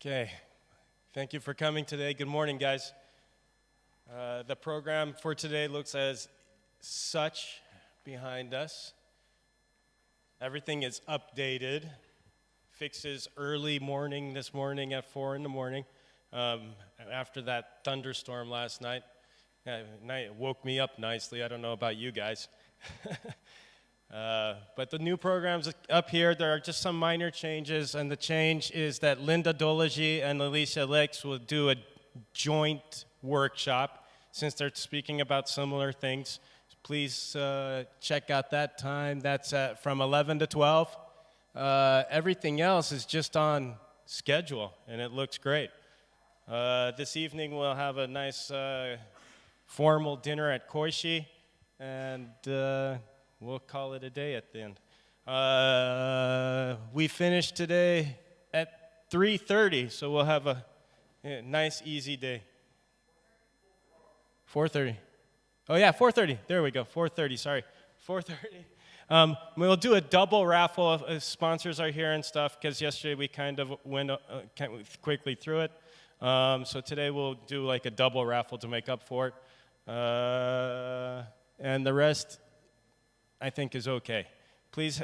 Okay, thank you for coming today. Good morning, guys. The program for today looks as such behind us. Everything is updated. Fixes early morning this morning at 4 in the morning after that thunderstorm last night. It woke me up nicely. I don't know about you guys. But the new programs up here, there are just some minor changes, and the change is that Linda Dolagy and Alicia Lex will do a joint workshop since they're speaking about similar things. Please check out that time. That's from 11 to 12. Everything else is just on schedule, and it looks great. This evening we'll have a nice formal dinner at Koishi, and we'll call it a day at the end. We finished today at 3:30, so we'll have a nice, easy day. 4:30. Oh yeah, 4:30. There we go. 4:30. Sorry, 4:30. We'll do a double raffle if sponsors are here and stuff, because yesterday we kind of went quickly through it. So today we'll do like a double raffle to make up for it, and the rest, I think, is okay. Please,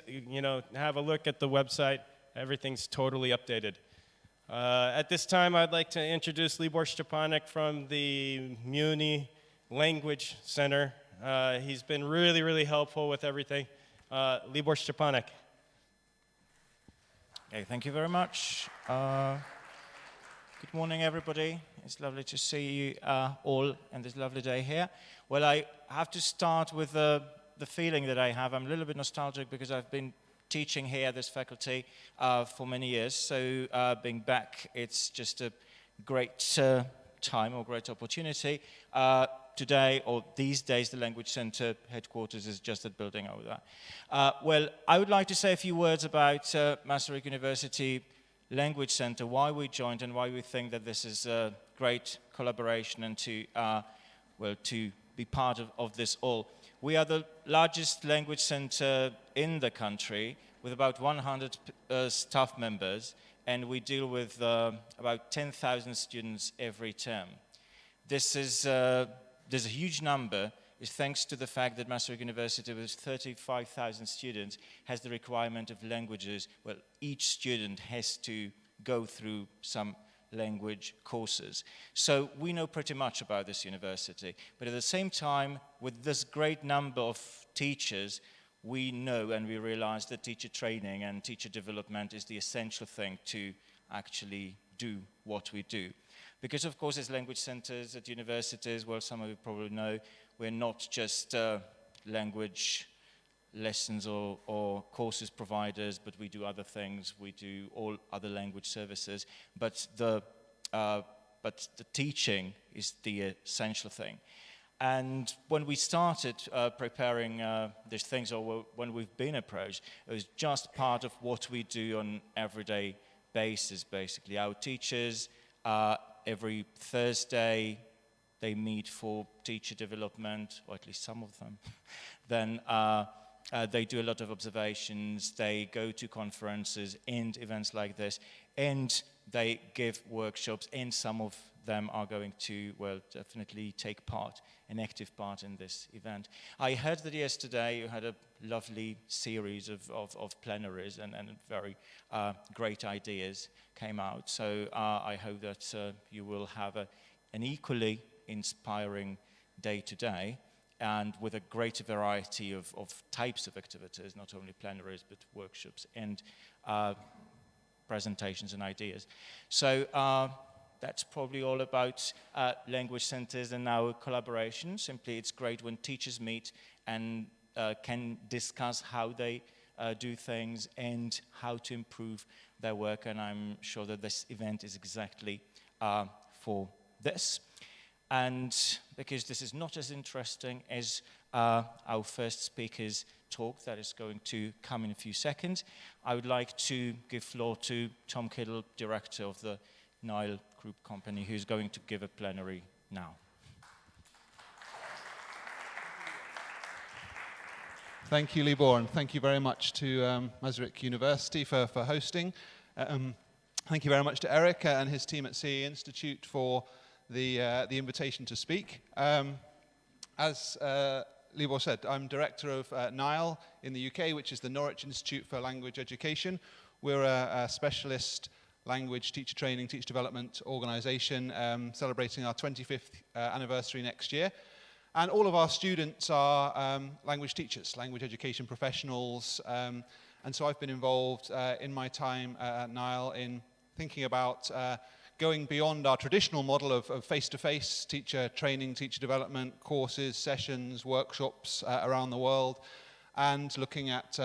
have a look at the website. Everything's totally updated. At this time, I'd like to introduce Libor Stepanek from the Muni Language Center. He's been really, really helpful with everything. Libor Stepanek. Okay, thank you very much. Good morning, everybody. It's lovely to see you all on this lovely day here. Well, I have to start with the feeling that I have. I'm a little bit nostalgic because I've been teaching here at this faculty for many years. So being back, it's just a great time or great opportunity. Today, or these days, the Language Center headquarters is just that building over there. Well, I would like to say a few words about Masaryk University Language Center, why we joined and why we think that this is a great collaboration and to be part of this all. We are the largest language center in the country with about 100 staff members, and we deal with about 10,000 students every term. There's a huge number, is thanks to the fact that Masaryk University, with 35,000 students, has the requirement of languages. Well, each student has to go through some language courses. So we know pretty much about this university, but at the same time, with this great number of teachers, we know and we realize that teacher training and teacher development is the essential thing to actually do what we do. Because of course, as language centers at universities, well, some of you probably know, we're not just language lessons or courses providers, but we do other things. We do all other language services, but the teaching is the essential thing. And when we started preparing these things, or when we've been approached, it was just part of what we do on an everyday basis, basically. Our teachers, every Thursday, they meet for teacher development, or at least some of them. Then they do a lot of observations, they go to conferences and events like this, and they give workshops, and some of them are going to, well, definitely take part, an active part in this event. I heard that yesterday you had a lovely series of plenaries and very great ideas came out. So I hope that you will have an equally inspiring day today, and with a greater variety of types of activities, not only plenaries, but workshops and presentations and ideas. So that's probably all about language centers and our collaboration. Simply, it's great when teachers meet and can discuss how they do things and how to improve their work, and I'm sure that this event is exactly for this. And because this is not as interesting as our first speaker's talk that is going to come in a few seconds, I would like to give floor to Thom Kiddle, director of the NILE group company, who's going to give a plenary now. Thank you, Libor, and thank you very much to Masaryk University for hosting. Thank you very much to Eric and his team at CE Institute for the invitation to speak. As Libor said, I'm director of NILE in the UK, which is the Norwich Institute for Language Education. We're a specialist language teacher training, teacher development organisation celebrating our 25th anniversary next year. And all of our students are language teachers, language education professionals. And so I've been involved in my time at NILE in thinking about going beyond our traditional model of face-to-face teacher training, teacher development, courses, sessions, workshops around the world, and looking at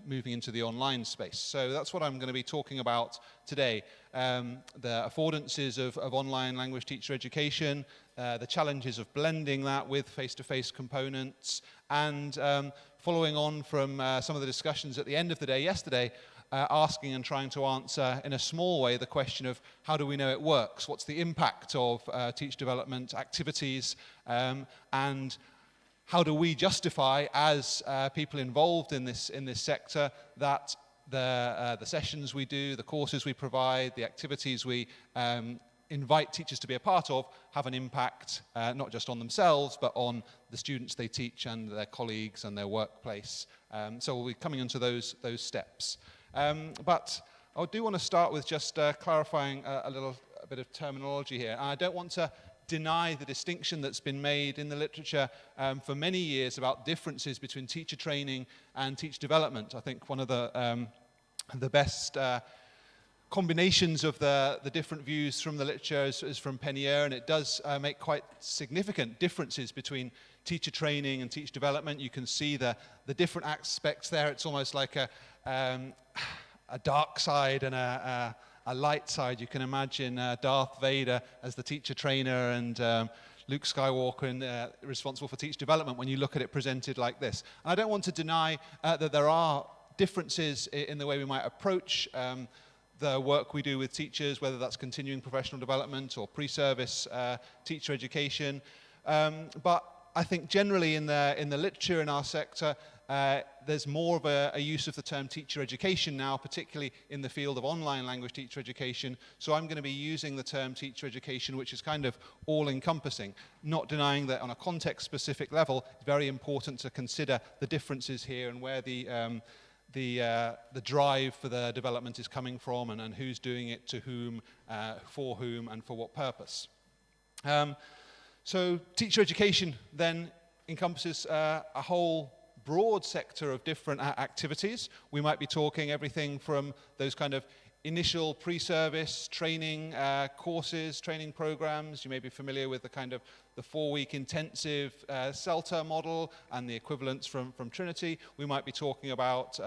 moving into the online space. So that's what I'm going to be talking about today. The affordances of online language teacher education, the challenges of blending that with face-to-face components, and following on from some of the discussions at the end of the day yesterday, asking and trying to answer in a small way the question of how do we know it works? What's the impact of teacher development activities? And how do we justify as people involved in this sector that the sessions we do, the courses we provide, the activities we invite teachers to be a part of have an impact not just on themselves but on the students they teach and their colleagues and their workplace. So we'll be coming into those steps. But I do want to start with just clarifying a bit of terminology here. And I don't want to deny the distinction that's been made in the literature for many years about differences between teacher training and teacher development. I think one of the best combinations of the different views from the literature is from Penier, and it does make quite significant differences between teacher training and teacher development. You can see the different aspects there. It's almost like a dark side and a light side. You can imagine Darth Vader as the teacher trainer and Luke Skywalker responsible for teacher development when you look at it presented like this. And I don't want to deny that there are differences in the way we might approach the work we do with teachers, whether that's continuing professional development or pre-service teacher education. But I think generally in the literature in our sector, there's more of a use of the term teacher education now, particularly in the field of online language teacher education. So I'm going to be using the term teacher education, which is kind of all-encompassing, not denying that on a context-specific level, it's very important to consider the differences here and where the drive for the development is coming from and who's doing it, to whom, and for what purpose. So teacher education then encompasses a whole broad sector of different activities. We might be talking everything from those kind of initial pre-service training courses, training programs. You may be familiar with the kind of the 4-week intensive CELTA model and the equivalents from Trinity. We might be talking about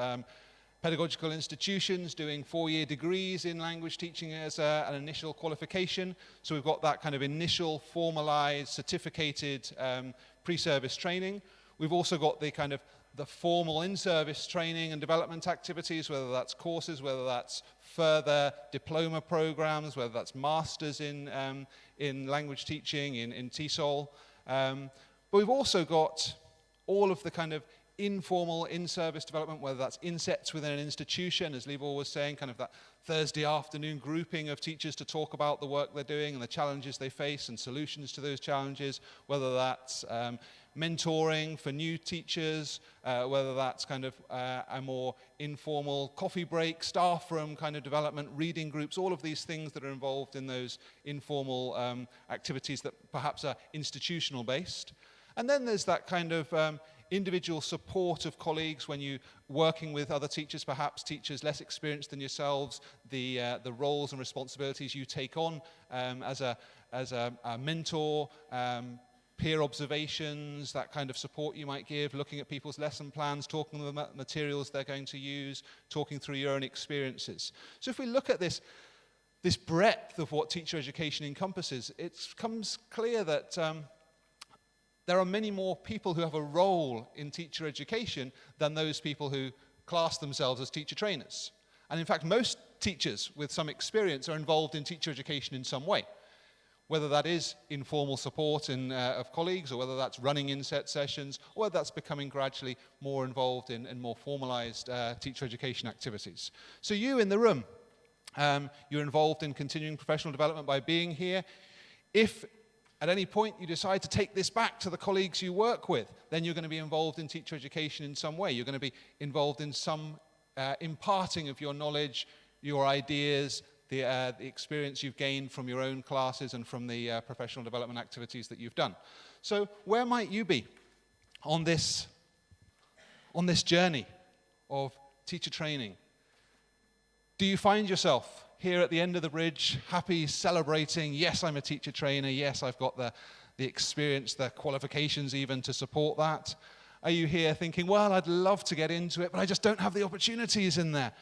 pedagogical institutions doing 4-year degrees in language teaching as an initial qualification. So we've got that kind of initial formalized, certificated pre-service training. We've also got the kind of the formal in-service training and development activities, whether that's courses, whether that's further diploma programs, whether that's masters in language teaching, in TESOL. But we've also got all of the kind of informal in-service development, whether that's insets within an institution, as Libor was saying, kind of that Thursday afternoon grouping of teachers to talk about the work they're doing and the challenges they face and solutions to those challenges, whether that's mentoring for new teachers, whether that's kind of a more informal coffee break, staff room kind of development, reading groups, all of these things that are involved in those informal activities that perhaps are institutional based. And then there's that kind of individual support of colleagues when you're working with other teachers, perhaps teachers less experienced than yourselves, the roles and responsibilities you take on as a mentor, peer observations, that kind of support you might give, looking at people's lesson plans, talking about materials they're going to use, talking through your own experiences. So if we look at this breadth of what teacher education encompasses, it becomes clear that there are many more people who have a role in teacher education than those people who class themselves as teacher trainers. And in fact, most teachers with some experience are involved in teacher education in some way, whether that is informal support of colleagues, or whether that's running inset sessions, or whether that's becoming gradually more involved in more formalized teacher education activities. So you in the room, You're involved in continuing professional development by being here. If at any point you decide to take this back to the colleagues you work with, then you're going to be involved in teacher education in some way. You're going to be involved in some imparting of your knowledge, your ideas, the experience you've gained from your own classes and from the professional development activities that you've done. So where might you be on this journey of teacher training? Do you find yourself here at the end of the bridge, happy, celebrating, yes, I'm a teacher trainer, yes, I've got the experience, the qualifications even to support that? Are you here thinking, well, I'd love to get into it, but I just don't have the opportunities in there?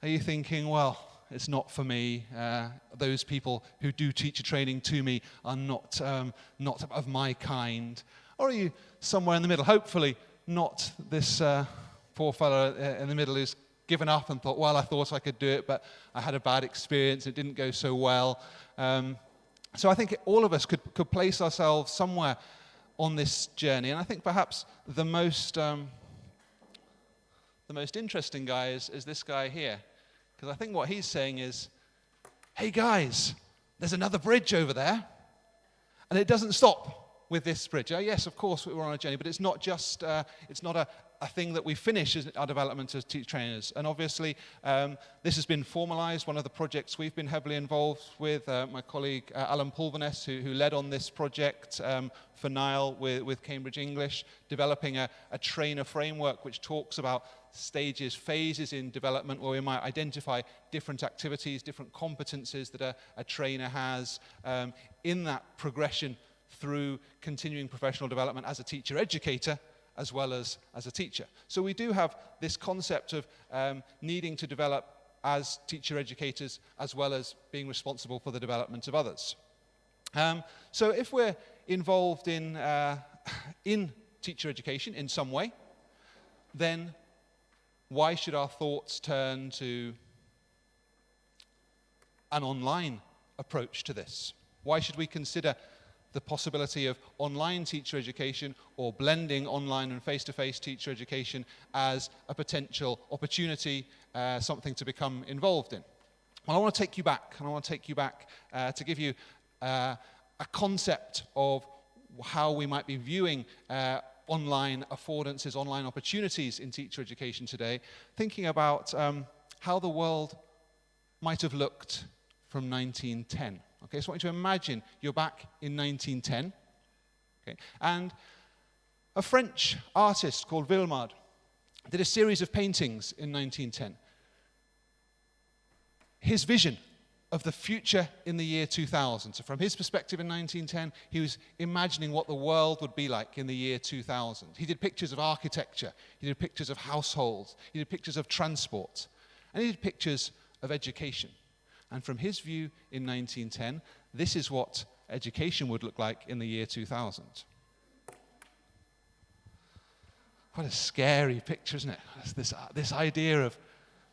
Are you thinking, well, it's not for me, those people who do teacher training to me are not of my kind? Or are you somewhere in the middle? Hopefully not this poor fellow in the middle who's given up and thought, well, I thought I could do it, but I had a bad experience, it didn't go so well. So I think all of us could place ourselves somewhere on this journey. And I think perhaps the most interesting guy is this guy here. Because I think what he's saying is, hey guys, there's another bridge over there, and it doesn't stop with this bridge. Yes, of course, we're on a journey, but it's not just, it's not a thing that we finish as our development as teacher trainers. And obviously, this has been formalized. One of the projects we've been heavily involved with, my colleague Alan Pulvernes, who led on this project for NILE with Cambridge English, developing a trainer framework which talks about stages, phases in development where we might identify different activities, different competencies that a trainer has in that progression through continuing professional development as a teacher educator as well as a teacher. So we do have this concept of needing to develop as teacher educators as well as being responsible for the development of others. So if we're involved in teacher education in some way, then why should our thoughts turn to an online approach to this? Why should we consider the possibility of online teacher education or blending online and face-to-face teacher education as a potential opportunity, something to become involved in? Well, I want to take you back, and I want to take you back to give you a concept of how we might be viewing online affordances, online opportunities in teacher education today, thinking about how the world might have looked from 1910. Okay, so I want you to imagine you're back in 1910, okay, and a French artist called Villemard did a series of paintings in 1910. His vision of the future in the year 2000. So from his perspective in 1910, he was imagining what the world would be like in the year 2000. He did pictures of architecture, he did pictures of households, he did pictures of transport, and he did pictures of education. And from his view in 1910, this is what education would look like in the year 2000. What a scary picture, isn't it? This idea of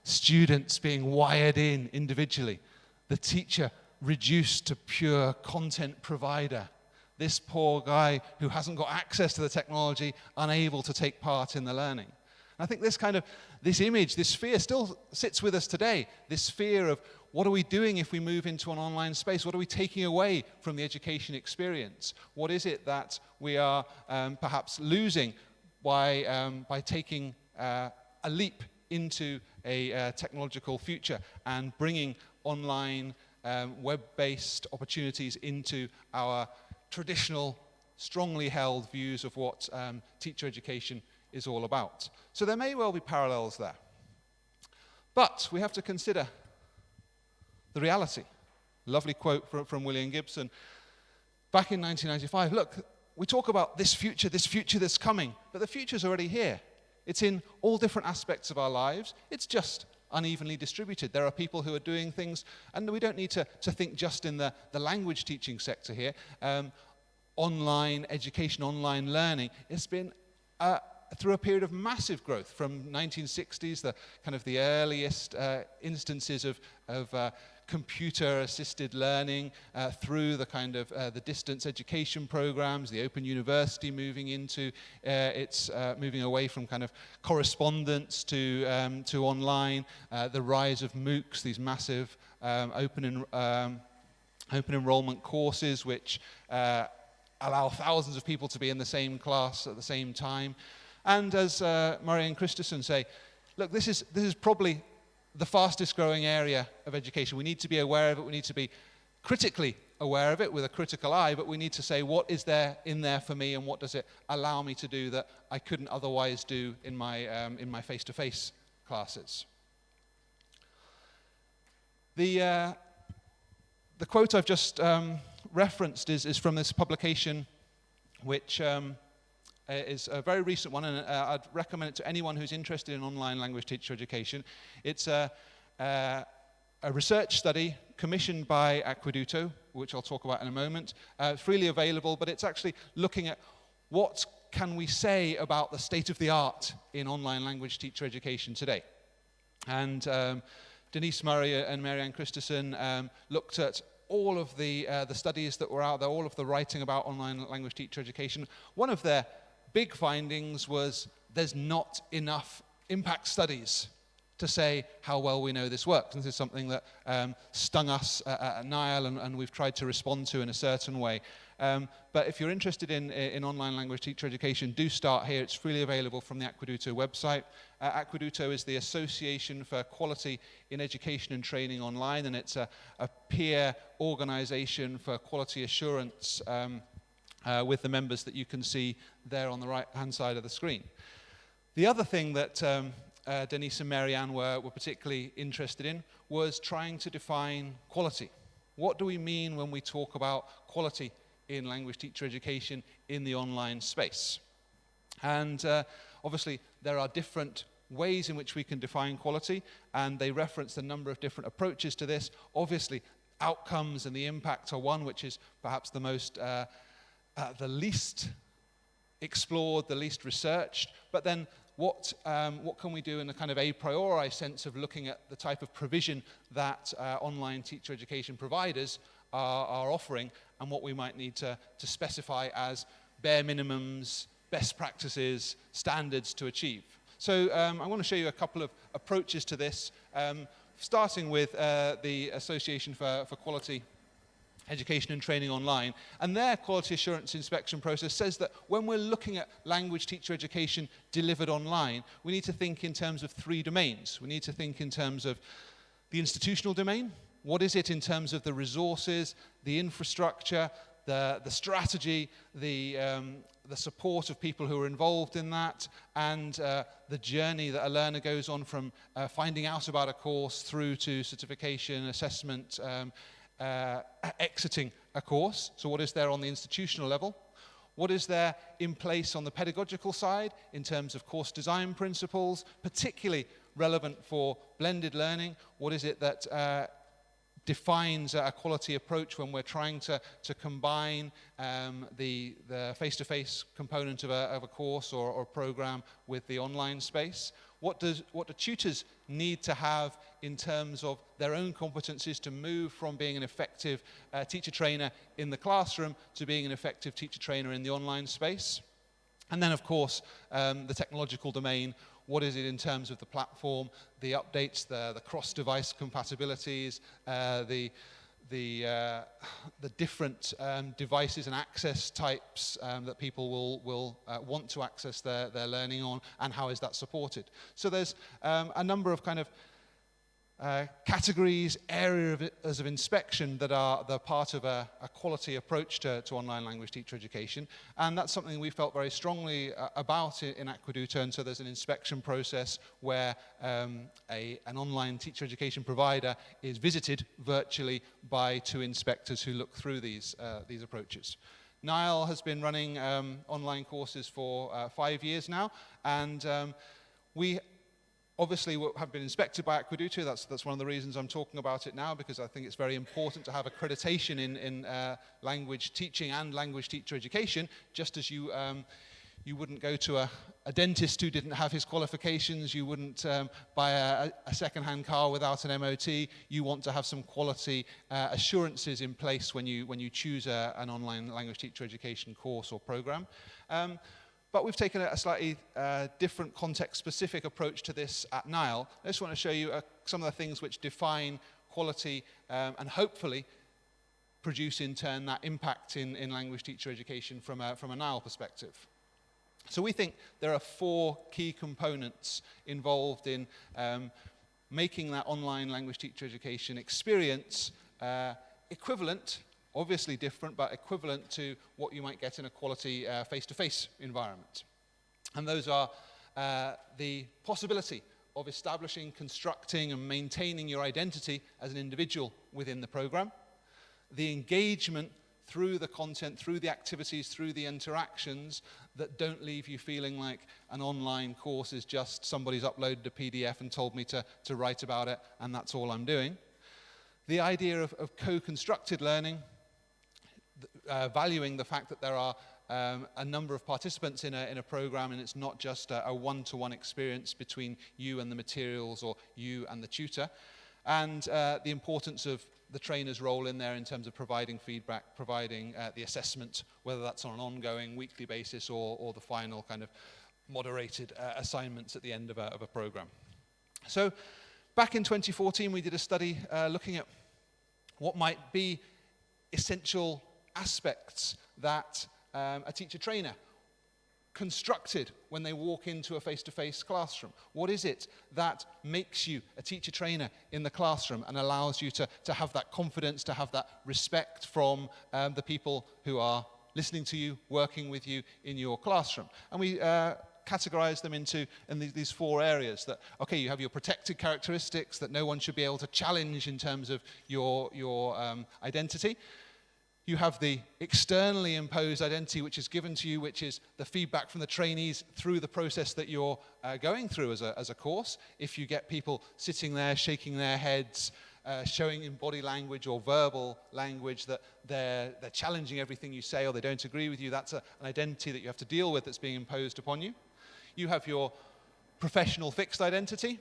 students being wired in individually, the teacher reduced to pure content provider, this poor guy who hasn't got access to the technology, unable to take part in the learning. And I think this image, this fear still sits with us today, this fear of what are we doing if we move into an online space? What are we taking away from the education experience? What is it that we are perhaps losing by taking a leap into a technological future and bringing online web-based opportunities into our traditional, strongly held views of what teacher education is all about? So there may well be parallels there. But we have to consider the reality. Lovely quote from William Gibson back in 1995. Look, we talk about this future that's coming, but the future's already here. It's in all different aspects of our lives. It's just unevenly distributed. There are people who are doing things, and we don't need to think just in the language teaching sector here. Online education, online learning, it's been a through a period of massive growth from 1960s, the kind of the earliest instances of computer-assisted learning, through the kind of the distance education programs, the Open University moving into moving away from kind of correspondence to online, the rise of MOOCs, these massive open enrollment courses which allow thousands of people to be in the same class at the same time. And as Murray and Christensen say, look, this is probably the fastest growing area of education. We need to be aware of it. We need to be critically aware of it with a critical eye, but we need to say, what is there in there for me, and what does it allow me to do that I couldn't otherwise do in my face-to-face classes? The quote I've just referenced is from this publication, which is a very recent one, and I'd recommend it to anyone who's interested in online language teacher education. It's a research study commissioned by Aqueduto, which I'll talk about in a moment. Freely available, but it's actually looking at what can we say about the state of the art in online language teacher education today. And Denise Murray and Marianne Christensen looked at all of the studies that were out there, all of the writing about online language teacher education. One of their big findings was there's not enough impact studies to say how well we know this works. And this is something that stung us at NILE, and we've tried to respond to in a certain way. But if you're interested in online language teacher education, do start here. It's freely available from the Aqueduto website. Aqueduto is the Association for Quality in Education and Training Online, and it's a peer organization for quality assurance with the members that you can see there on the right-hand side of the screen. The other thing that Denise and Marianne were particularly interested in was trying to define quality. What do we mean when we talk about quality in language teacher education in the online space? And obviously there are different ways in which we can define quality, and they reference a number of different approaches to this. Obviously, outcomes and the impact are one which is perhaps the most the least explored, the least researched, but then what can we do in a kind of a priori sense of looking at the type of provision that online teacher education providers are offering, and what we might need to specify as bare minimums, best practices, standards to achieve. So I want to show you a couple of approaches to this, starting with the Association for Quality Education and Training Online, and their quality assurance inspection process says that when we're looking at language teacher education delivered online, we need to think in terms of three domains. We need to think in terms of the institutional domain. What is it in terms of the resources, the infrastructure, the strategy, the support of people who are involved in that, and the journey that a learner goes on from finding out about a course through to certification, assessment, exiting a course. So what is there on the institutional level? What is there in place on the pedagogical side in terms of course design principles, particularly relevant for blended learning? What is it that defines a quality approach when we're trying to combine the face-to-face component of a course or a program with the online space? What do tutors need to have in terms of their own competencies to move from being an effective teacher trainer in the classroom to being an effective teacher trainer in the online space? And then, of course, the technological domain. What is it in terms of the platform, the updates, the cross-device compatibilities, the different devices and access types that people will want to access their learning on, and how is that supported? So there's a number of kind of categories, areas of inspection that are part of a quality approach to online language teacher education, and that's something we felt very strongly about in Aqueduto. And so there's an inspection process where an online teacher education provider is visited virtually by two inspectors who look through these approaches. NILE has been running online courses for 5 years now, and we obviously have been inspected by Aqueduto. That's one of the reasons I'm talking about it now, because I think it's very important to have accreditation in language teaching and language teacher education, just as you You wouldn't go to a dentist who didn't have his qualifications. You wouldn't buy a second-hand car without an MOT. You want to have some quality assurances in place when you choose an online language teacher education course or program. But we've taken a slightly different context-specific approach to this at NILE. I just want to show you some of the things which define quality and hopefully produce in turn that impact in language teacher education from a NILE perspective. So we think there are 4 key components involved in making that online language teacher education experience equivalent, obviously different, but equivalent to what you might get in a quality face-to-face environment. And those are the possibility of establishing, constructing, and maintaining your identity as an individual within the program, the engagement through the content, through the activities, through the interactions that don't leave you feeling like an online course is just somebody's uploaded a PDF and told me to write about it and that's all I'm doing. The idea of co-constructed learning, valuing the fact that there are a number of participants in a program and it's not just a one-to-one experience between you and the materials or you and the tutor, and the importance of the trainer's role in there in terms of providing feedback, providing the assessment, whether that's on an ongoing weekly basis or the final kind of moderated assignments at the end of a program. So back in 2014, we did a study looking at what might be essential aspects that a teacher trainer constructed when they walk into a face-to-face classroom. What is it that makes you a teacher trainer in the classroom and allows you to have that confidence, to have that respect from the people who are listening to you, working with you in your classroom? And we categorize them into these 4 areas. That, okay, you have your protected characteristics that no one should be able to challenge in terms of your identity. You have the externally imposed identity which is given to you, which is the feedback from the trainees through the process that you're going through as a course. If you get people sitting there shaking their heads, showing in body language or verbal language that they're challenging everything you say or they don't agree with you, that's an identity that you have to deal with that's being imposed upon you. You have your professional fixed identity.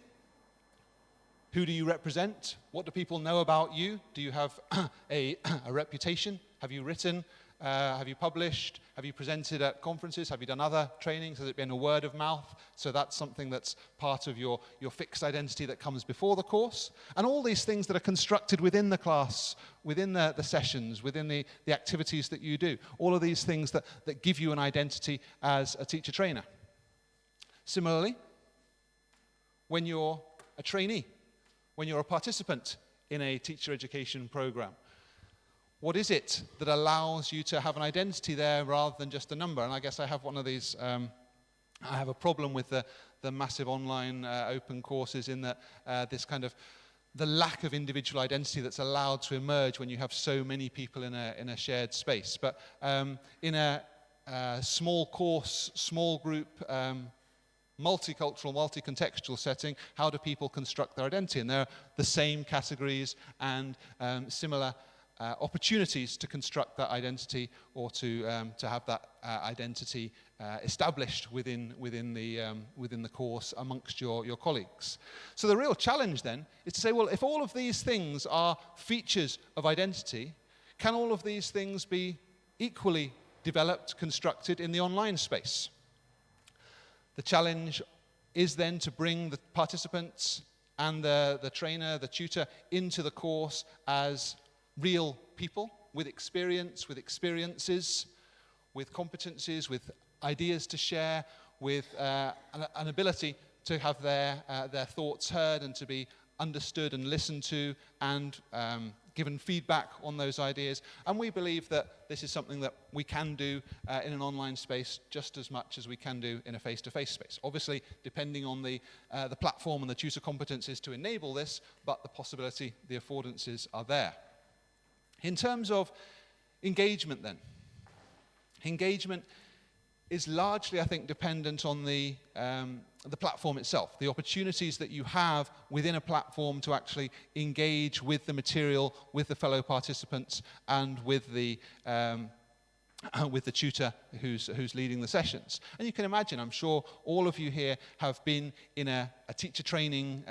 Who do you represent? What do people know about you? Do you have a reputation? Have you written? Have you published? Have you presented at conferences? Have you done other trainings? Has it been a word of mouth? So that's something that's part of your fixed identity that comes before the course. And all these things that are constructed within the class, within the sessions, within the activities that you do. All of these things that give you an identity as a teacher trainer. Similarly, when you're a trainee, when you're a participant in a teacher education program, what is it that allows you to have an identity there rather than just a number? And I guess I have one of these, I have a problem with the massive online open courses in that this kind of, the lack of individual identity that's allowed to emerge when you have so many people in a shared space. But in a small course, small group, multicultural, multi-contextual setting, how do people construct their identity? And they're the same categories and similar opportunities to construct that identity or to have that identity established within the course amongst your colleagues. So the real challenge then is to say, well, if all of these things are features of identity, can all of these things be equally developed, constructed in the online space? The challenge is then to bring the participants and the trainer, the tutor, into the course as real people with experience, with experiences, with competencies, with ideas to share, with an ability to have their thoughts heard and to be understood and listened to and given feedback on those ideas. And we believe that this is something that we can do in an online space just as much as we can do in a face-to-face space. Obviously, depending on the platform and the tutor competencies to enable this, but the possibility, the affordances are there. In terms of engagement then, engagement is largely, I think, dependent on the platform itself, the opportunities that you have within a platform to actually engage with the material, with the fellow participants, and with the with the tutor who's leading the sessions. And you can imagine, I'm sure all of you here have been in a teacher training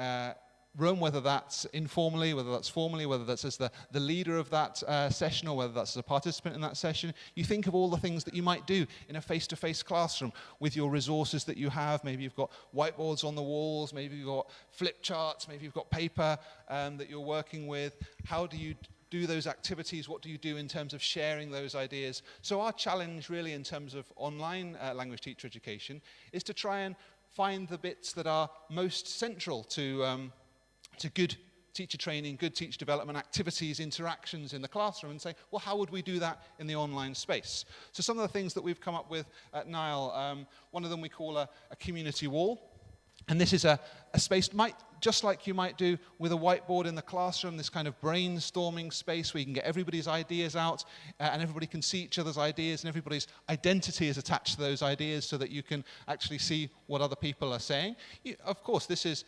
room, whether that's informally, whether that's formally, whether that's as the leader of that session, or whether that's as a participant in that session. You think of all the things that you might do in a face-to-face classroom with your resources that you have. Maybe you've got whiteboards on the walls, maybe you've got flip charts, maybe you've got paper that you're working with. How do you do those activities? What do you do in terms of sharing those ideas? So our challenge really in terms of online language teacher education is to try and find the bits that are most central to good teacher training, good teacher development activities, interactions in the classroom, and say, well, how would we do that in the online space? So some of the things that we've come up with at NILE, one of them we call a community wall. And this is a space, just like you might do with a whiteboard in the classroom, this kind of brainstorming space where you can get everybody's ideas out and everybody can see each other's ideas and everybody's identity is attached to those ideas so that you can actually see what other people are saying. Of course, this is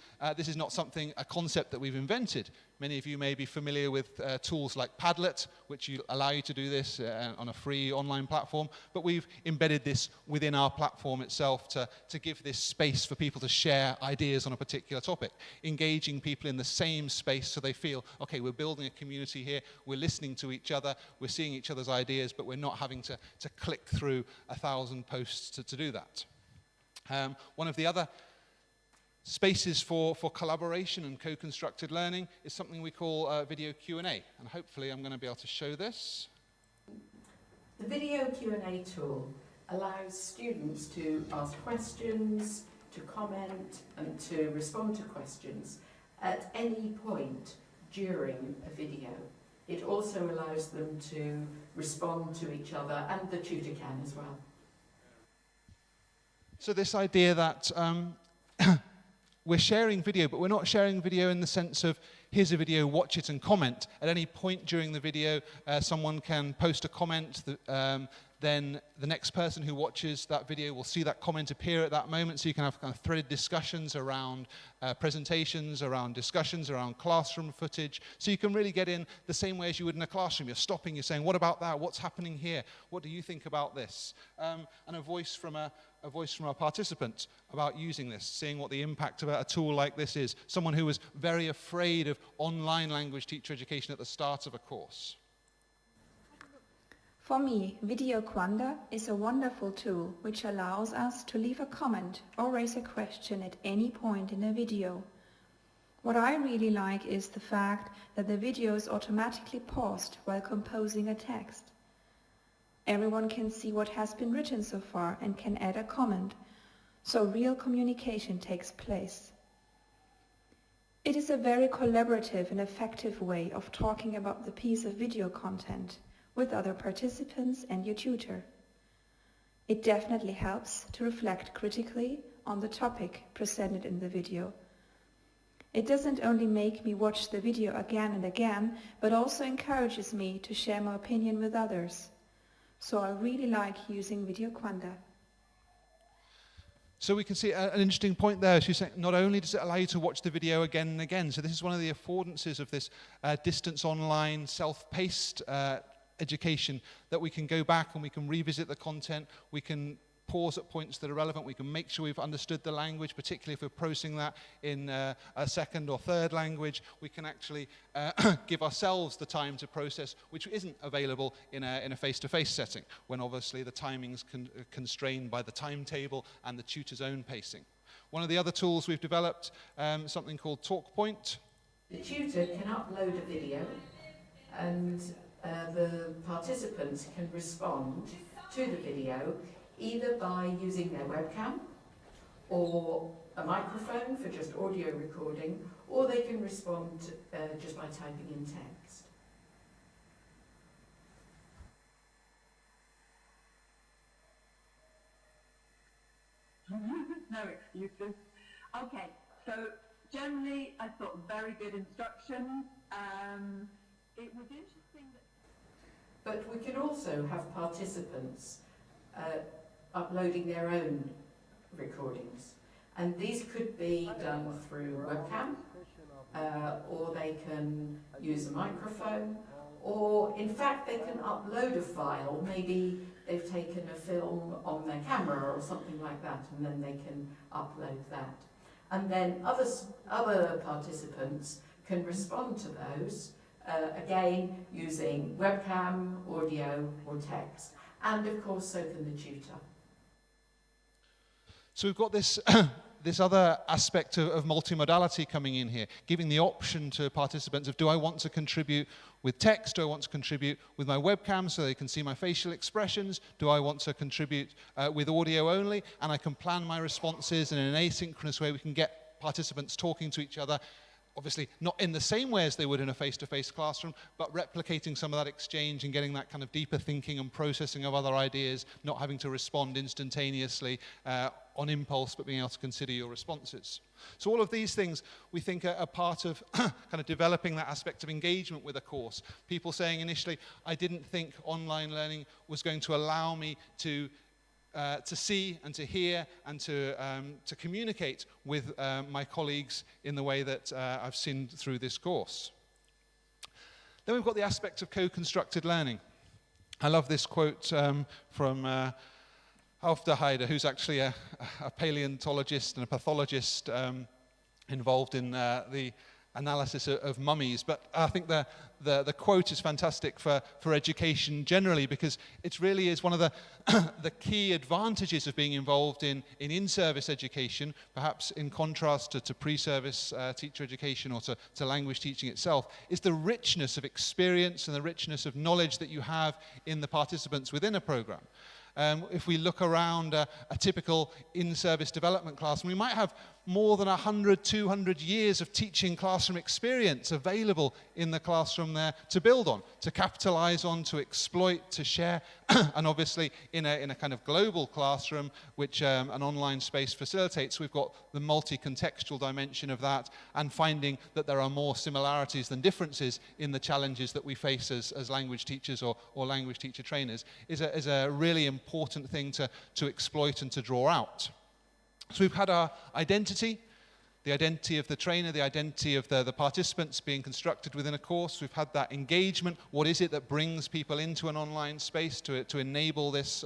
not a concept that we've invented. Many of you may be familiar with tools like Padlet, which allow you to do this on a free online platform, but we've embedded this within our platform itself to give this space for people to share ideas on a particular topic, engaging people in the same space so they feel, okay, we're building a community here, we're listening to each other, we're seeing each other's ideas, but we're not having to click through 1,000 posts to do that. One of the other spaces for collaboration and co-constructed learning is something we call video Q&A, and hopefully I'm going to be able to show this. The video Q&A tool allows students to ask questions, to comment and to respond to questions at any point during a video. It also allows them to respond to each other, and the tutor can as well. So this idea that we're sharing video, but we're not sharing video in the sense of, here's a video, watch it and comment. At any point during the video, someone can post a comment, then the next person who watches that video will see that comment appear at that moment, so you can have kind of threaded discussions around presentations, around discussions, around classroom footage, so you can really get in the same way as you would in a classroom. You're stopping, you're saying, what about that? What's happening here? What do you think about this? And a voice from a participant about using this, seeing what the impact of a tool like this is. Someone who was very afraid of online language teacher education at the start of a course. For me, Video Quanda is a wonderful tool which allows us to leave a comment or raise a question at any point in a video. What I really like is the fact that the video is automatically paused while composing a text. Everyone can see what has been written so far and can add a comment, so real communication takes place. It is a very collaborative and effective way of talking about the piece of video content with other participants and your tutor. It definitely helps to reflect critically on the topic presented in the video. It doesn't only make me watch the video again and again, but also encourages me to share my opinion with others. So I really like using Video Quanda. So we can see an interesting point there. She's saying not only does it allow you to watch the video again and again, so this is one of the affordances of this distance online, self-paced education, that we can go back and we can revisit the content, we can pause at points that are relevant, we can make sure we've understood the language, particularly if we're processing that in a second or third language. We can actually give ourselves the time to process, which isn't available in a face-to-face setting, when obviously the timing's constrained by the timetable and the tutor's own pacing. One of the other tools we've developed, something called TalkPoint. The tutor can upload a video and the participants can respond to the video either by using their webcam or a microphone for just audio recording, or they can respond just by typing in text. No excuses. Okay, so generally I thought very good instructions. It was interesting that... But we can also have participants uploading their own recordings. And these could be done through webcam, or they can use a microphone, or in fact they can upload a file, maybe they've taken a film on their camera or something like that, and then they can upload that. And then other participants can respond to those, again, using webcam, audio or text. And of course, so can the tutor. So we've got this, this other aspect of multimodality coming in here, giving the option to participants of, do I want to contribute with text? Do I want to contribute with my webcam so they can see my facial expressions? Do I want to contribute with audio only? And I can plan my responses in an asynchronous way. We can get participants talking to each other, obviously not in the same way as they would in a face-to-face classroom, but replicating some of that exchange and getting that kind of deeper thinking and processing of other ideas, not having to respond instantaneously on impulse, but being able to consider your responses. So all of these things we think are part of kind of developing that aspect of engagement with a course. People saying initially, I didn't think online learning was going to allow me to see and to hear and to communicate with my colleagues in the way that I've seen through this course. Then we've got the aspect of co-constructed learning. I love this quote from Aufderheide, who's actually a paleontologist and a pathologist involved in the analysis of mummies. But I think the quote is fantastic for education generally, because it really is one of the key advantages of being involved in-service education, perhaps in contrast to pre-service teacher education or to language teaching itself, is the richness of experience and the richness of knowledge that you have in the participants within a program. If we look around a typical in-service development class, we might have more than 100, 200 years of teaching classroom experience available in the classroom there to build on, to capitalize on, to exploit, to share. And obviously in a kind of global classroom, which an online space facilitates, we've got the multi-contextual dimension of that, and finding that there are more similarities than differences in the challenges that we face as language teachers or language teacher trainers is a really important thing to exploit and to draw out. So we've had our identity, the identity of the trainer, the identity of the participants being constructed within a course. We've had that engagement. What is it that brings people into an online space to enable this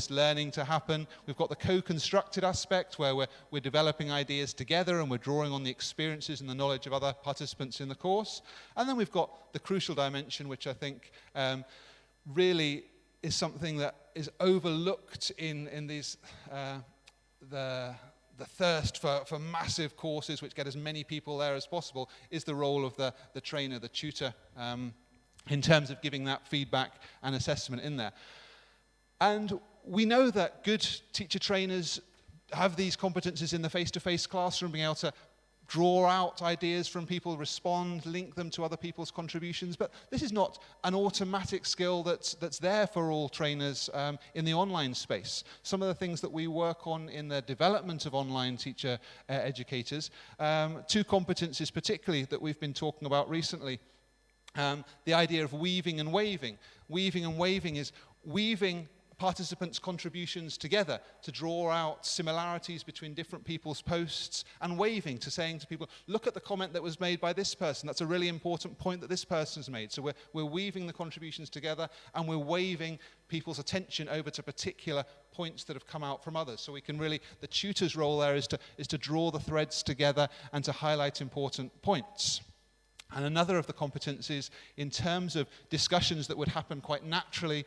learning to happen? We've got the co-constructed aspect, where we're developing ideas together and we're drawing on the experiences and the knowledge of other participants in the course. And then we've got the crucial dimension, which I think really is something that is overlooked in these the thirst for massive courses which get as many people there as possible, is the role of the trainer, the tutor, in terms of giving that feedback and assessment in there. And we know that good teacher trainers have these competencies in the face-to-face classroom, being able to draw out ideas from people, respond, link them to other people's contributions. But this is not an automatic skill that's there for all trainers in the online space. Some of the things that we work on in the development of online teacher educators, two competencies particularly that we've been talking about recently. The idea of weaving and waving. Weaving and waving is weaving participants' contributions together to draw out similarities between different people's posts, and waving to saying to people, look at the comment that was made by this person. That's a really important point that this person's made. So we're weaving the contributions together, and we're waving people's attention over to particular points that have come out from others. So we can really, the tutor's role there is to draw the threads together and to highlight important points. And another of the competencies in terms of discussions that would happen quite naturally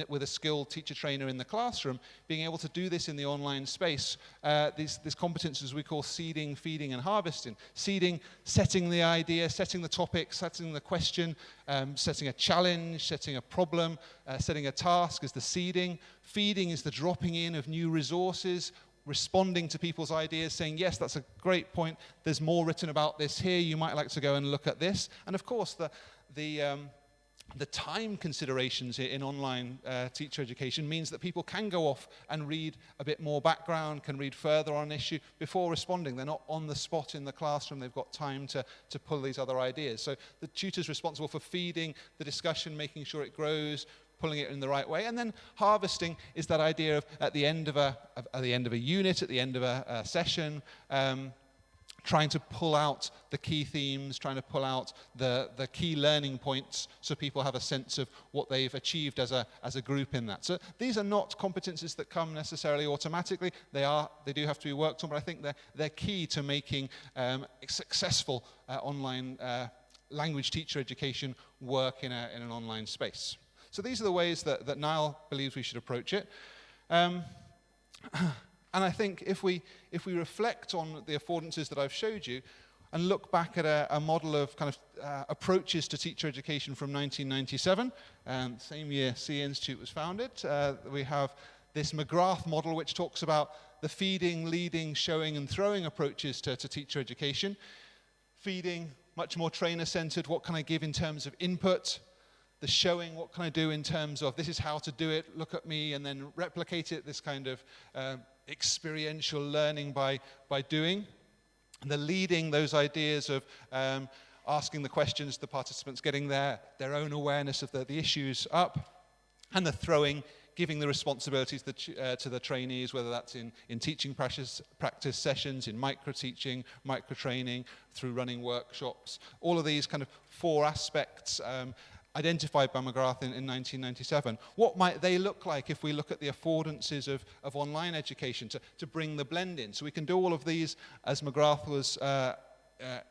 with a skilled teacher trainer in the classroom, being able to do this in the online space, these competencies we call seeding, feeding, and harvesting. Seeding, setting the idea, setting the topic, setting the question, setting a challenge, setting a problem, setting a task is the seeding. Feeding is the dropping in of new resources, responding to people's ideas, saying, yes, that's a great point, there's more written about this here, you might like to go and look at this. And of course, the time considerations in online teacher education means that people can go off and read a bit more background, can read further on an issue before responding. They're not on the spot in the classroom, they've got time to pull these other ideas. So the tutor's responsible for feeding the discussion, making sure it grows, pulling it in the right way. And then harvesting is that idea of at the end of a unit, at the end of a session, trying to pull out the key themes, trying to pull out the key learning points so people have a sense of what they've achieved as a group in that. So these are not competencies that come necessarily automatically. They do have to be worked on, but I think they're key to making successful online language teacher education work in an online space. So these are the ways that NILE believes we should approach it. And I think if we reflect on the affordances that I've showed you and look back at a model of kind of approaches to teacher education from 1997, same year CE Institute was founded, we have this McGrath model which talks about the feeding, leading, showing and throwing approaches to teacher education. Feeding, much more trainer-centered, what can I give in terms of input? The showing, what can I do in terms of this is how to do it, look at me, and then replicate it, this kind of experiential learning by doing. And the leading, those ideas of asking the questions, the participants getting their own awareness of the issues up. And the throwing, giving the responsibilities to the trainees, whether that's in teaching practice sessions, in micro-teaching, micro-training, through running workshops. All of these kind of 4 aspects identified by McGrath in 1997. What might they look like if we look at the affordances of online education to bring the blend in? So we can do all of these, as McGrath was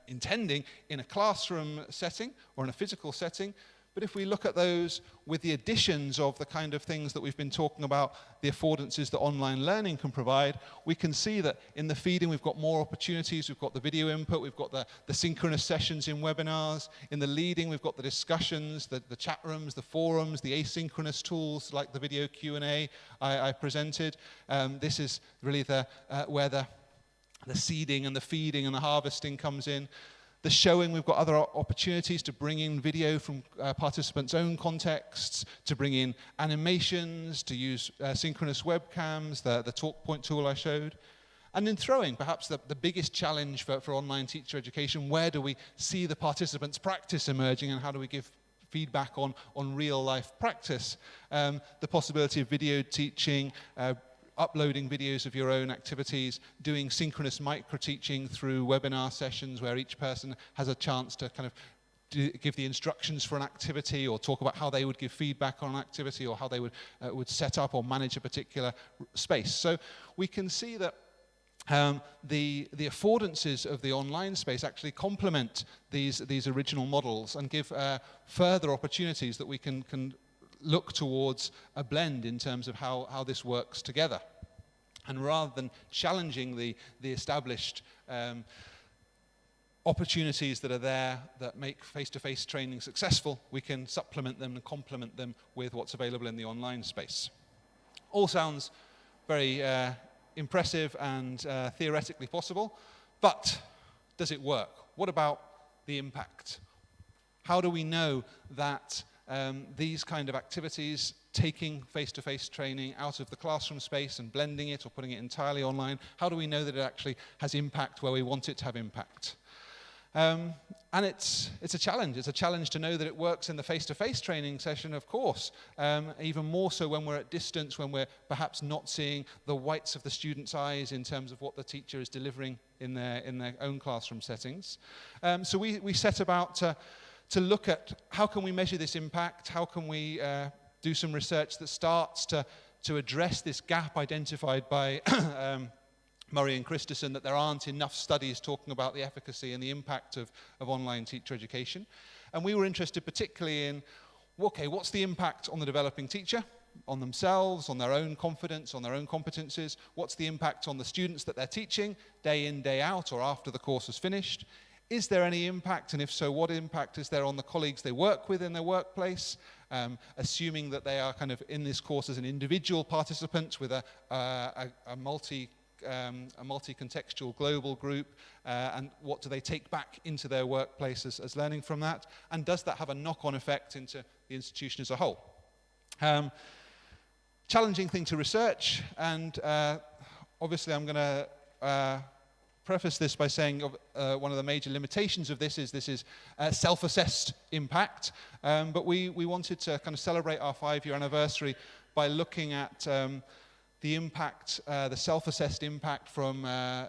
intending, in a classroom setting or in a physical setting. But if we look at those with the additions of the kind of things that we've been talking about, the affordances that online learning can provide, we can see that in the feeding we've got more opportunities, we've got the video input, we've got the synchronous sessions in webinars. In the leading we've got the discussions, the chat rooms, the forums, the asynchronous tools like the video Q&A I presented. This is really where the seeding and the feeding and the harvesting comes in. The showing, we've got other opportunities to bring in video from participants' own contexts, to bring in animations, to use synchronous webcams, the talk point tool I showed. And in throwing, perhaps the biggest challenge for online teacher education, where do we see the participants' practice emerging and how do we give feedback on real-life practice? The possibility of video teaching, uploading videos of your own activities, doing synchronous micro-teaching through webinar sessions where each person has a chance to kind of give the instructions for an activity or talk about how they would give feedback on an activity or how they would set up or manage a particular space. So we can see that the affordances of the online space actually complement these original models and give further opportunities that we can look towards a blend in terms of how this works together. And rather than challenging the established opportunities that are there that make face-to-face training successful, we can supplement them and complement them with what's available in the online space. All sounds very impressive and theoretically possible, but does it work? What about the impact? How do we know that these kind of activities, taking face-to-face training out of the classroom space and blending it or putting it entirely online, how do we know that it actually has impact where we want it to have impact? And it's a challenge. It's a challenge to know that it works in the face-to-face training session, of course, even more so when we're at distance, when we're perhaps not seeing the whites of the students' eyes in terms of what the teacher is delivering in their own classroom settings. So we set about to look at how can we measure this impact, how can we do some research that starts to address this gap identified by Murray and Christensen, that there aren't enough studies talking about the efficacy and the impact of online teacher education. And we were interested particularly in, okay, what's the impact on the developing teacher, on themselves, on their own confidence, on their own competencies? What's the impact on the students that they're teaching, day in, day out, or after the course is finished? Is there any impact, and if so, what impact is there on the colleagues they work with in their workplace, assuming that they are kind of in this course as an individual participant with a multi-contextual global group, and what do they take back into their workplace as learning from that, and does that have a knock-on effect into the institution as a whole? Challenging thing to research, and obviously I'm going to preface this by saying one of the major limitations of this is self-assessed impact, but we wanted to kind of celebrate our 5-year anniversary by looking at the impact, the self-assessed impact from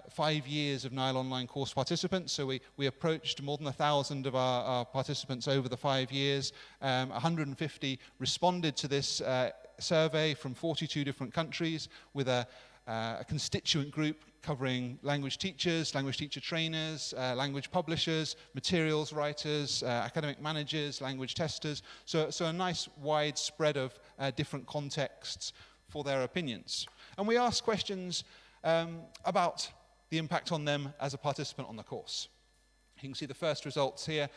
5 years of NILE online course participants. So we approached more than 1,000 of our participants over the 5 years. 150 responded to this survey from 42 different countries with a constituent group covering language teachers, language teacher trainers, language publishers, materials writers, academic managers, language testers. So a nice wide spread of different contexts for their opinions. And we asked questions about the impact on them as a participant on the course. You can see the first results here.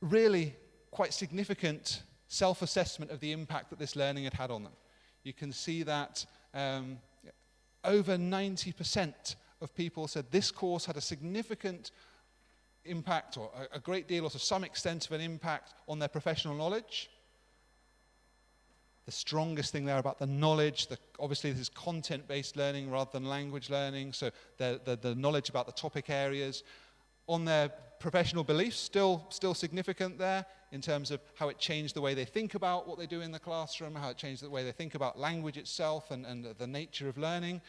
Really quite significant self-assessment of the impact that this learning had had on them. You can see that over 90% of people said this course had a significant impact, or a great deal, or to some extent of an impact on their professional knowledge. The strongest thing there about the knowledge, obviously this is content-based learning rather than language learning, so the knowledge about the topic areas. On their professional beliefs, still significant there in terms of how it changed the way they think about what they do in the classroom, how it changed the way they think about language itself and the nature of learning,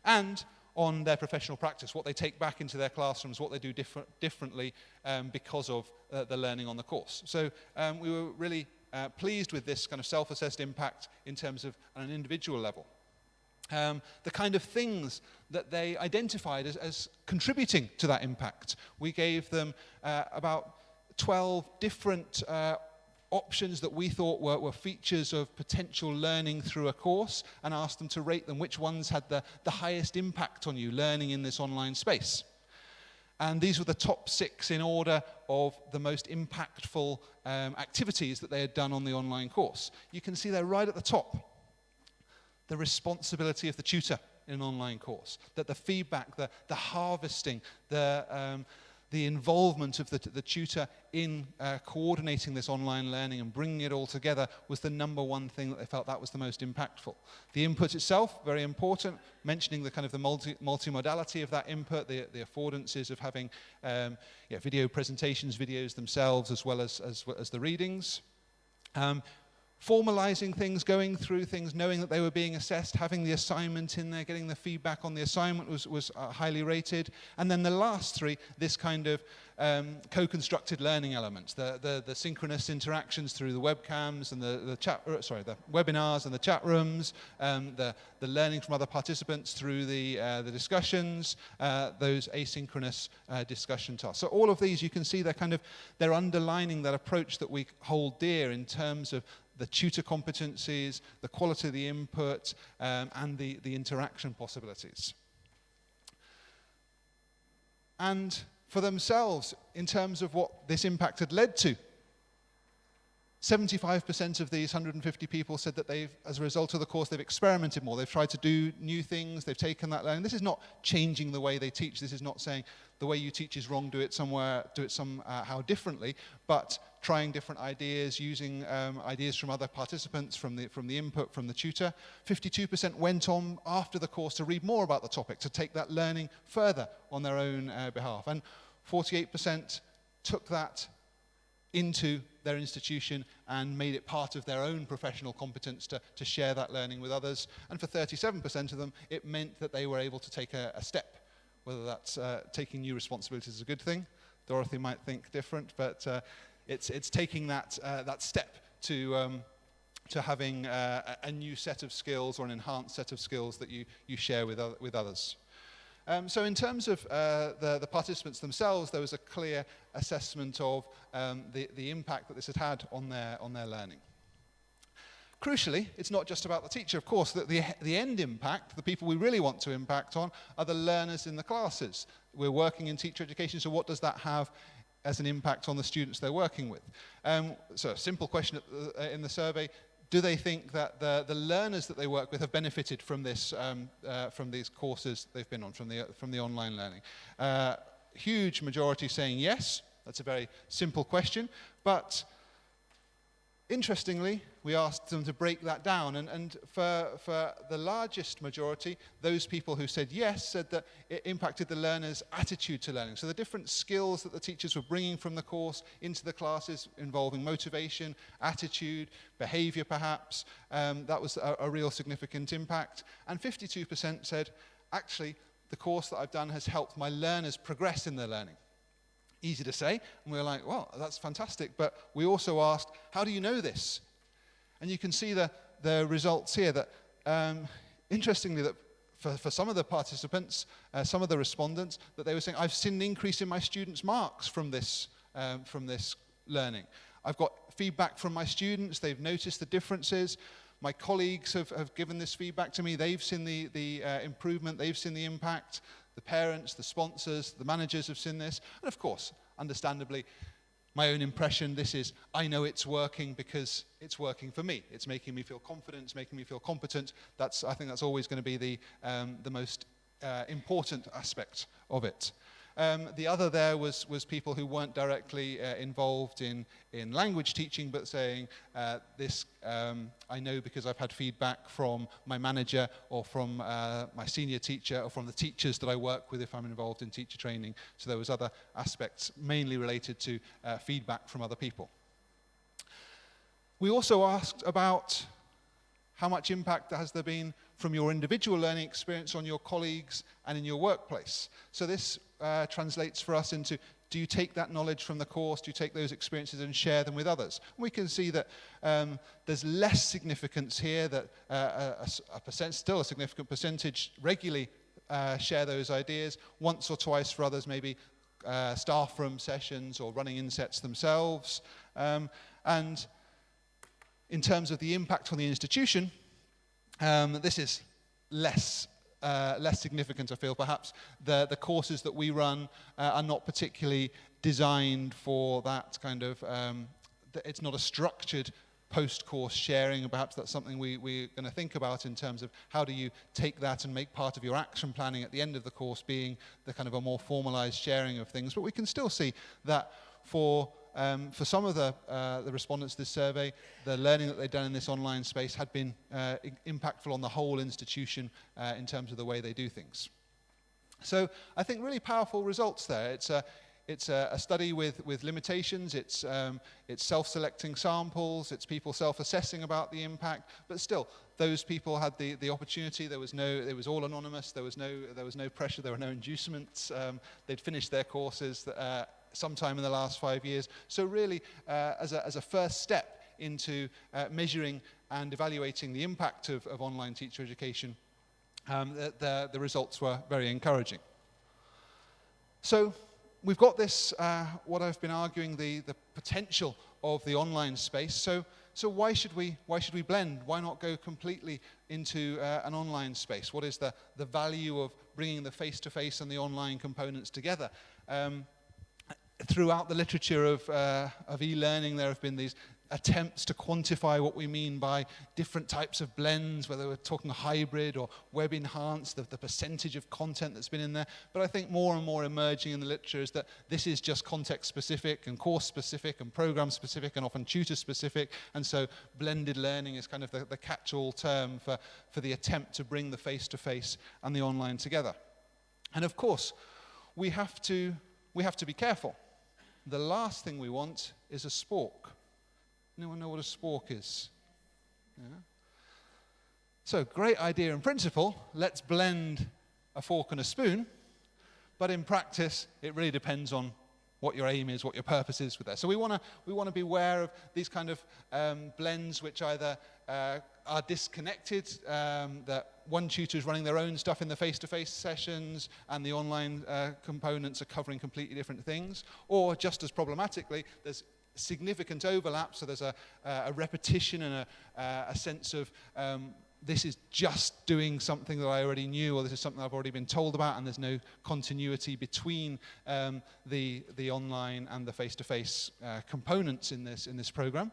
and on their professional practice, what they take back into their classrooms, what they do differently because of the learning on the course. So we were really pleased with this kind of self-assessed impact in terms of on an individual level. The kind of things that they identified as contributing to that impact. We gave them about 12 different options that we thought were features of potential learning through a course, and asked them to rate them, which ones had the highest impact on you learning in this online space. And these were the top 6 in order of the most impactful activities that they had done on the online course. You can see there right at the top, the responsibility of the tutor in an online course, that the feedback, the harvesting, the involvement of the tutor in coordinating this online learning and bringing it all together was the #1 thing that they felt that was the most impactful. The input itself, very important, mentioning the kind of the multimodality of that input, the affordances of having video presentations, videos themselves, as well as the readings. Formalizing things, going through things, knowing that they were being assessed, having the assignment in there, getting the feedback on the assignment was highly rated. And then the last 3, this kind of co-constructed learning elements, the synchronous interactions through the webcams and the webinars and the chat rooms, the learning from other participants through the discussions, those asynchronous discussion tasks. So all of these, you can see they're underlining that approach that we hold dear in terms of the tutor competencies, the quality of the input, and the interaction possibilities. And for themselves, in terms of what this impact had led to, 75% of these 150 people said that as a result of the course, they've experimented more. They've tried to do new things. They've taken that learning. This is not changing the way they teach. This is not saying the way you teach is wrong, do it somehow differently, but trying different ideas, using ideas from other participants, from the input from the tutor. 52% went on after the course to read more about the topic, to take that learning further on their own behalf. And 48% took that into their institution and made it part of their own professional competence to share that learning with others. And for 37% of them, it meant that they were able to take a step, whether that's taking new responsibilities is a good thing. Dorothy might think different, but it's taking that step to having a new set of skills or an enhanced set of skills that you share with others. So in terms of the participants themselves, there was a clear assessment of the impact that this had had on their learning. Crucially, it's not just about the teacher. Of course, the end impact, the people we really want to impact on, are the learners in the classes. We're working in teacher education, so what does that have as an impact on the students they're working with? So a simple question in the survey: do they think that the learners that they work with have benefited from this, from these courses they've been on, from the online learning? Huge majority saying yes. That's a very simple question, but Interestingly, we asked them to break that down, and for the largest majority, those people who said yes said that it impacted the learners' attitude to learning. So the different skills that the teachers were bringing from the course into the classes, involving motivation, attitude, behavior perhaps, that was a real significant impact. And 52% said, actually, the course that I've done has helped my learners progress in their learning. Easy to say, and we were like, well, that's fantastic, but we also asked, how do you know this? And you can see the results here that, interestingly, that for some of the participants, some of the respondents, that they were saying, I've seen an increase in my students' marks from this learning. I've got feedback from my students, they've noticed the differences. My colleagues have given this feedback to me, they've seen the improvement, they've seen the impact. The parents, the sponsors, the managers have seen this. And of course, understandably, my own impression, this is, I know it's working because it's working for me. It's making me feel confident, it's making me feel competent. I think that's always going to be the most important aspect of it. The other there was people who weren't directly involved in language teaching, but saying this I know because I've had feedback from my manager or from my senior teacher or from the teachers that I work with if I'm involved in teacher training. So there was other aspects mainly related to feedback from other people. We also asked about how much impact has there been from your individual learning experience on your colleagues and in your workplace. So this translates for us into, do you take that knowledge from the course, do you take those experiences and share them with others? We can see that there's less significance here, that still a significant percentage regularly share those ideas, once or twice for others, maybe staff room sessions or running insets themselves. And in terms of the impact on the institution, this is less significant, I feel. Perhaps the courses that we run are not particularly designed for that kind of, it's not a structured post-course sharing, and perhaps that's something we're going to think about in terms of how do you take that and make part of your action planning at the end of the course being the kind of a more formalized sharing of things. But we can still see that for some of the respondents to this survey, the learning that they'd done in this online space had been impactful on the whole institution in terms of the way they do things. So I think really powerful results there. It's a study with limitations. It's self-selecting samples. It's people self-assessing about the impact. But still, those people had the opportunity. It was all anonymous. There was no pressure. There were no inducements. They'd finished their courses sometime in the last 5 years. So really, as a first step into measuring and evaluating the impact of online teacher education, the results were very encouraging. So we've got this, what I've been arguing, the potential of the online space. So why should we blend? Why not go completely into an online space? What is the value of bringing the face-to-face and the online components together? Throughout the literature of e-learning, there have been these attempts to quantify what we mean by different types of blends, whether we're talking hybrid or web-enhanced, the percentage of content that's been in there. But I think more and more emerging in the literature is that this is just context-specific and course-specific and program-specific and often tutor-specific. And so blended learning is kind of the catch-all term for the attempt to bring the face-to-face and the online together. And of course, we have to be careful. The last thing we want is a spork. Anyone know what a spork is? Yeah. So, great idea in principle. Let's blend a fork and a spoon. But in practice, it really depends on what your aim is, what your purpose is with that. So we want to be aware of these kind of blends which either are disconnected, that one tutor is running their own stuff in the face-to-face sessions and the online components are covering completely different things, or just as problematically, there's significant overlap, so there's a repetition and a sense of this is just doing something that I already knew, or this is something I've already been told about, and there's no continuity between the online and the face-to-face components in this program.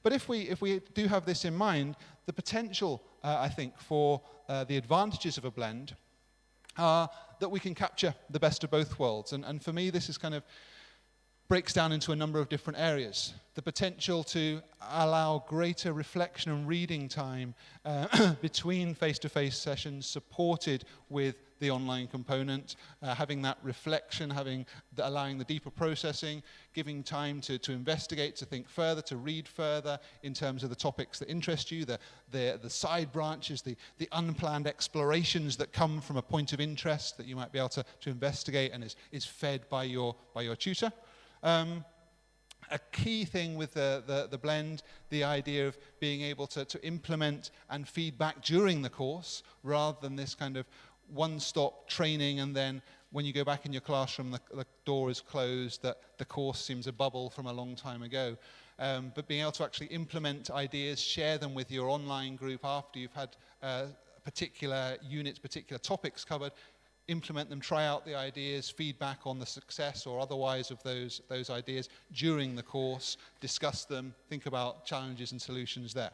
But if we do have this in mind, the potential, I think, for the advantages of a blend are that we can capture the best of both worlds. And for me, this is kind of breaks down into a number of different areas. The potential to allow greater reflection and reading time between face-to-face sessions supported with the online component, having that reflection, allowing the deeper processing, giving time to investigate, to think further, to read further in terms of the topics that interest you, the side branches, the unplanned explorations that come from a point of interest that you might be able to investigate and is fed by your tutor. A key thing with the blend, the idea of being able to implement and feedback during the course, rather than this kind of one-stop training and then when you go back in your classroom the door is closed, that the course seems a bubble from a long time ago. But being able to actually implement ideas, share them with your online group after you've had particular units, particular topics covered, implement them, try out the ideas, feedback on the success or otherwise of those ideas during the course, discuss them, think about challenges and solutions there.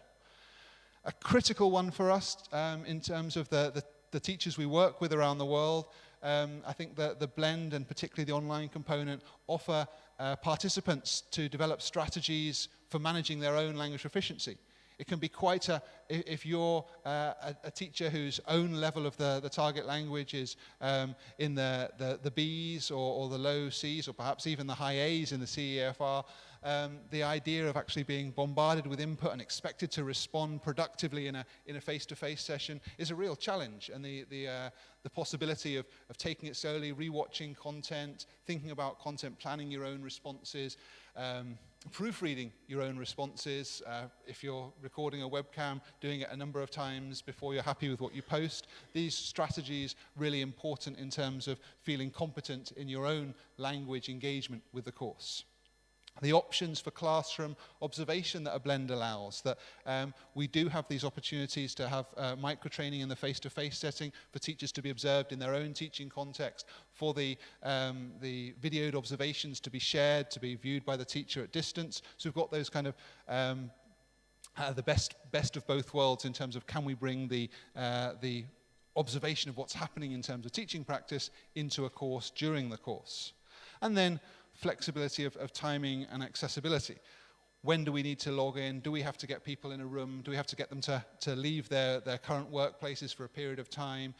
A critical one for us in terms of the teachers we work with around the world, I think the blend and particularly the online component offer participants to develop strategies for managing their own language proficiency. It can be quite if you're a teacher whose own level of the target language is in the Bs or the low Cs or perhaps even the high As in the CEFR, the idea of actually being bombarded with input and expected to respond productively in a face-to-face session is a real challenge. And the possibility of taking it slowly, rewatching content, thinking about content, planning your own responses, proofreading your own responses, if you're recording a webcam, doing it a number of times before you're happy with what you post. These strategies really important in terms of feeling competent in your own language engagement with the course. The options for classroom observation that a blend allows, that we do have these opportunities to have micro-training in the face-to-face setting for teachers to be observed in their own teaching context, for the videoed observations to be shared, to be viewed by the teacher at distance. So we've got those kind of the best of both worlds in terms of can we bring the observation of what's happening in terms of teaching practice into a course during the course. And then flexibility of timing and accessibility. When do we need to log in? Do we have to get people in a room? Do we have to get them to leave their current workplaces for a period of time?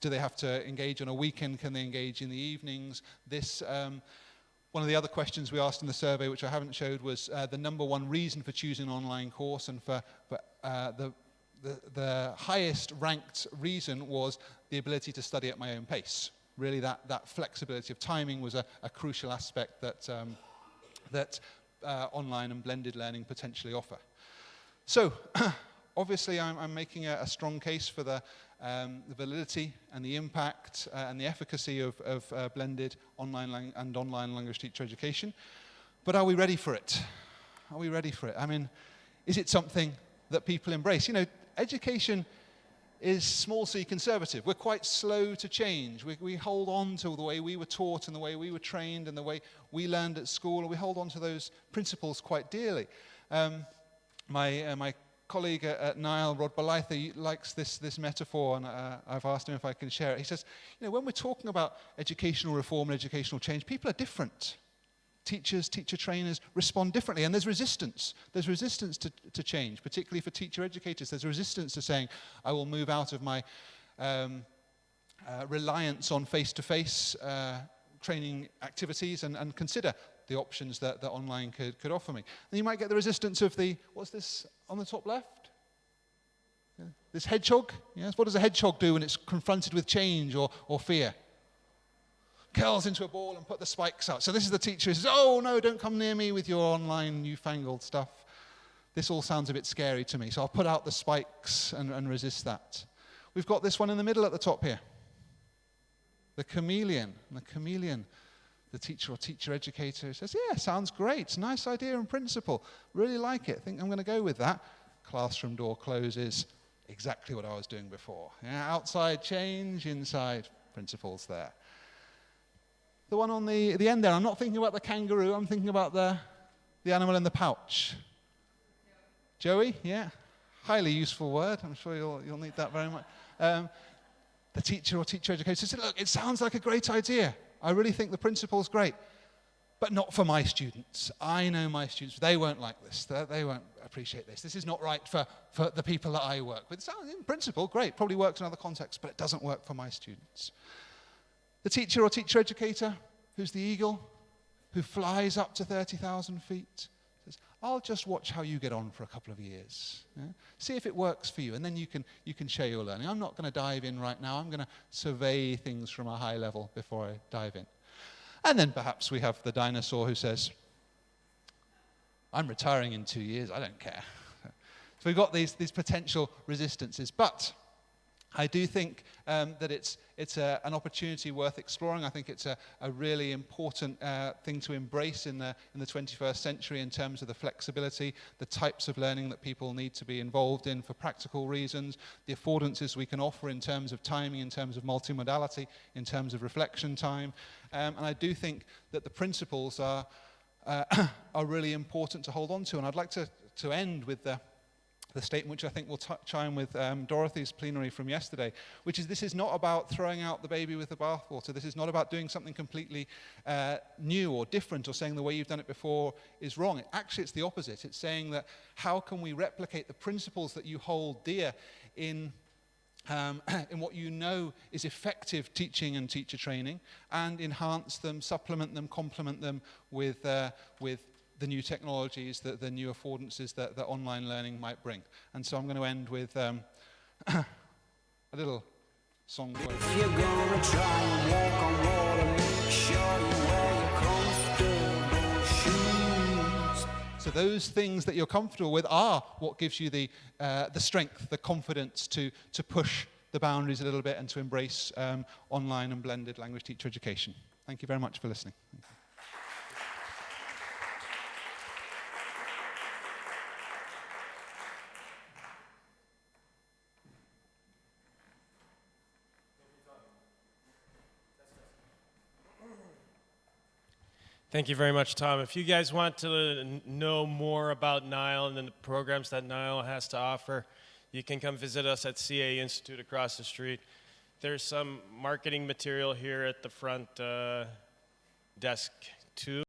Do they have to engage on a weekend? Can they engage in the evenings? One of the other questions we asked in the survey, which I haven't showed, was the number one reason for choosing an online course, and for the highest ranked reason was the ability to study at my own pace. Really, that flexibility of timing was a crucial aspect that online and blended learning potentially offer. So, obviously, I'm making a strong case for the validity and the impact and the efficacy of blended online and online language teacher education. But are we ready for it? Are we ready for it? I mean, is it something that people embrace? You know, education is small c conservative. We're quite slow to change. We hold on to the way we were taught and the way we were trained and the way we learned at school, and we hold on to those principles quite dearly. My colleague at NILE, Rod Balaitha, likes this metaphor, and I've asked him if I can share it. He says, you know, when we're talking about educational reform and educational change, people are different. Teachers, teacher trainers respond differently, and there's resistance. There's resistance to change, particularly for teacher educators. There's resistance to saying, I will move out of my reliance on face-to-face training activities and consider the options that online could offer me. And you might get the resistance of what's this on the top left? Yeah. This hedgehog? Yes. What does a hedgehog do when it's confronted with change or fear? Curls into a ball and put the spikes out. So this is the teacher who says, oh no, don't come near me with your online newfangled stuff. This all sounds a bit scary to me, so I'll put out the spikes and resist that. We've got this one in the middle at the top here. The chameleon. And the chameleon, the teacher or teacher educator says, yeah, sounds great. Nice idea in principle. Really like it. Think I'm going to go with that. Classroom door closes. Exactly what I was doing before. Yeah, outside change, inside principles there. The one on the end there, I'm not thinking about the kangaroo, I'm thinking about the animal in the pouch. Joey, yeah. Highly useful word, I'm sure you'll need that very much. The teacher or teacher educator says, look, it sounds like a great idea. I really think the principle's great. but not for my students. I know my students, they won't like this. They won't appreciate this. This is not right for the people that I work with. So in principle, great, probably works in other contexts, but it doesn't work for my students. The teacher or teacher educator, who's the eagle, who flies up to 30,000 feet, says, I'll just watch how you get on for a couple of years. Yeah? See if it works for you, and then you can share your learning. I'm not going to dive in right now. I'm going to survey things from a high level before I dive in. And then perhaps we have the dinosaur who says, I'm retiring in 2 years, I don't care. So we've got these potential resistances, but I do think that it's an opportunity worth exploring. I think it's a really important thing to embrace in the 21st century in terms of the flexibility, the types of learning that people need to be involved in for practical reasons, the affordances we can offer in terms of timing, in terms of multimodality, in terms of reflection time. And I do think that the principles are really important to hold on to. And I'd like to end with the statement which I think will chime with Dorothy's plenary from yesterday, which is this is not about throwing out the baby with the bathwater. This is not about doing something completely new or different or saying the way you've done it before is wrong. Actually, it's the opposite. It's saying that how can we replicate the principles that you hold dear in what you know is effective teaching and teacher training, and enhance them, supplement them, complement them with the new technologies, the new affordances that online learning might bring. And so I'm going to end with a little song. If you're gonna try and walk on water, make sure you wear your comfortable shoes. So those things that you're comfortable with are what gives you the strength, the confidence to push the boundaries a little bit and to embrace online and blended language teacher education. Thank you very much for listening. Thank you very much, Tom. If you guys want to know more about NILE and the programs that NILE has to offer, you can come visit us at CA Institute across the street. There's some marketing material here at the front desk too.